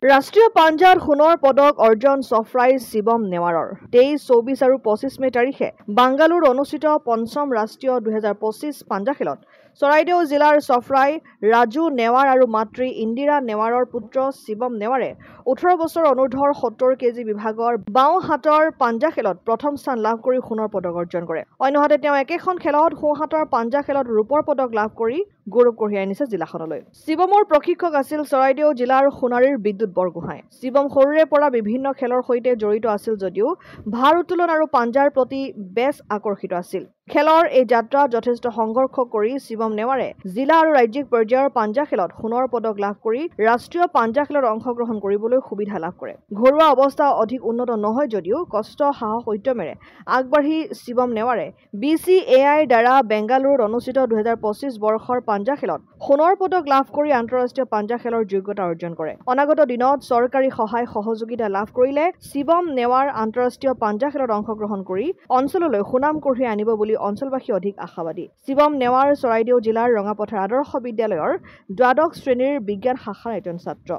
ৰাষ্ট্ৰীয় পাঞ্জাত সোণৰ পদক অৰ্জন চফ্ৰাই শিৱম নেৱাৰৰ 23, 24 আৰু 25 মে তাৰিখে বাংগালুৰুত অনুষ্ঠিত পঞ্চম ৰাষ্ট্ৰীয় 2025 পাঞ্জা খেলত চৰাইদেউ জিলাৰ চফ্ৰাই ৰাজু নেৱাৰ আৰু মাতৃ ইন্দিৰা নেৱাৰৰ পুত্ৰ শিৱম নেৱাৰে 18 বছৰ অনুৰ্ধৰ 70 কেজি বিভাগৰ বাওঁ হাতৰ পাঞ্জা খেলত প্ৰথম স্থান লাভ কৰি সোণৰ পদক অৰ্জন কৰে। অন্যহাতে তেওঁ একেখন খেলত সোঁ হাতৰ পাঞ্জা খেলত ৰূপৰ পদক লাভ কৰি গৌৰৱ কঢ়িয়াই আনিছে জিলাখনলৈ। শিৱমৰ প্ৰশিক্ষক আছিল চৰাইদেউ জিলাৰ সোণাৰীৰ বিদ্যুৎ বৰগোহাঁই। শিৱম সৰুৰে পৰা বিভিন্ন খেলৰ সৈতে জড়িত আছিল যদিও ভাৰ উত্তোলন আৰু পাঞ্জাৰ প্ৰতি বেছ আকৰ্ষিত আছিল। খেলৰ এই যাত্ৰা যথেষ্ট সংঘৰ্ষ কৰি শিৱম নেৱাৰে জিলা আৰু ৰাজ্যিক পৰ্যায়ৰ পাঞ্জা খেলত সোণৰ পদক লাভ কৰি ৰাষ্ট্ৰীয় পাঞ্জা খেলত অংশগ্ৰহণ কৰিবলৈ সুবিধা লাভ কৰে। ঘৰুৱা অৱস্থা অধিক উন্নত নহয় যদিও কষ্ট সাহস উদ্যমেৰে আগবাঢ়ি শিৱম নেৱাৰে BCAIৰ দ্বাৰা বেংগালুৰুত অনুষ্ঠিত 2025 বৰ্ষৰ পাঞ্জা খেলত সোণৰ পদক লাভ কৰি আন্তঃৰাষ্ট্ৰীয় পাঞ্জা খেলৰ যোগ্যতা অৰ্জন কৰে। অনাগত দিনত চৰকাৰী সহায় সহযোগিতা লাভ কৰিলে শিৱম নেৱাৰ আন্তঃৰাষ্ট্ৰীয় পাঞ্জা খেলত অংশগ্ৰহণ কৰি অঞ্চললৈ সুনাম কঢ়িয়াই আনিব বুলি অঞ্চলবাসী অধিক আশাবাদী। শিৱম নেৱাৰ চৰাইদেউ জিলাৰ ৰঙাপথাৰ আদৰ্শ বিদ্যালয়ৰ দ্বাদশ শ্ৰেণীৰ বিজ্ঞান শাখাৰ এজন ছাত্ৰ।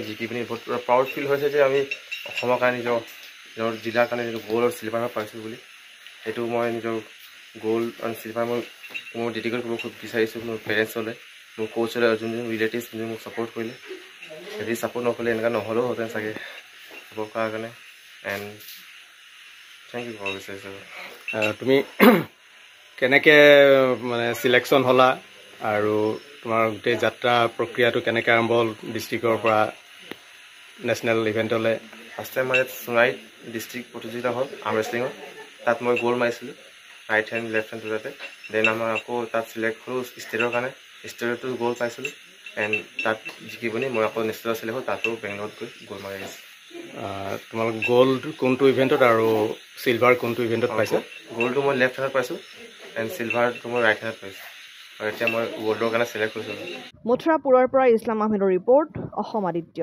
জিকি পিনি বহুত প্ৰাউড ফিল হৈছে যে আমি অসমৰ কাৰণে নিজৰ জিলাৰ কাৰণে গ'ল্ড আৰু চিলভাৰ পাইছোঁ বুলি। সেইটো মই নিজৰ গ'ল্ড আৰু চিলভাৰ মই ডেডিকেট কৰিব খুব বিচাৰিছোঁ মোৰ পেৰেণ্টছলৈ, মোৰ কোচলৈ, যোন ৰিলেটিভছ যোনে মোক ছাপোৰ্ট কৰিলে। যদি ছাপোৰ্ট নকৰিলে এনেকুৱা নহ'লেও হেঁতেন চাগে ছাপোৰ্ট কৰাৰ কাৰণে। এণ্ড থেংক ইউ ফৰ বিচাৰিছোঁ। তুমি কেনেকৈ মানে চিলেকশ্যন হ'লা আৰু তোমাৰ গোটেই যাত্ৰা প্ৰক্ৰিয়াটো কেনেকৈ আৰম্ভ হ'ল ডিষ্ট্ৰিক্টৰ পৰা নেশ্যনেল ইভেণ্টলৈ? ফাৰ্ষ্ট টাইম মই ইয়াত সোণাৰীত ডিষ্ট্ৰিক্ট প্ৰতিযোগিতা হ'ল আৰ্ম ৰেচলিঙত। তাত মই গ'ল্ড মাৰিছিলোঁ ৰাইট হেণ্ড লেফ্ট হেণ্ড দুটাতে। দেন আমাৰ আকৌ তাত চিলেক্ট হ'লোঁ ষ্টেটৰ কাৰণে, ষ্টেটতো গ'ল্ড পাইছিলোঁ। এণ্ড তাত জিকি পিনি মই আকৌ নেশ্যনেল চিলেক্ট হ'ল, তাতো বেংগলত গৈ গ'ল্ড মাৰি আহিছোঁ। তোমালোক গ'ল্ড কোনটো ইভেণ্টত আৰু চিলভাৰ কোনটো ইভেণ্টত পাইছা? গ'ল্ডটো মই লেফ্ট হেণ্ডত পাইছোঁ এণ্ড চিলভাৰটো মই ৰাইট হেণ্ডত পাইছোঁ। আৰু এতিয়া মই গ'ল্ডৰ কাৰণে চিলেক্ট হৈছোঁ। মথুৰাপুৰৰ পৰা ইছলাম আহমেদৰ ৰিপৰ্ট, অসম আদিত্য।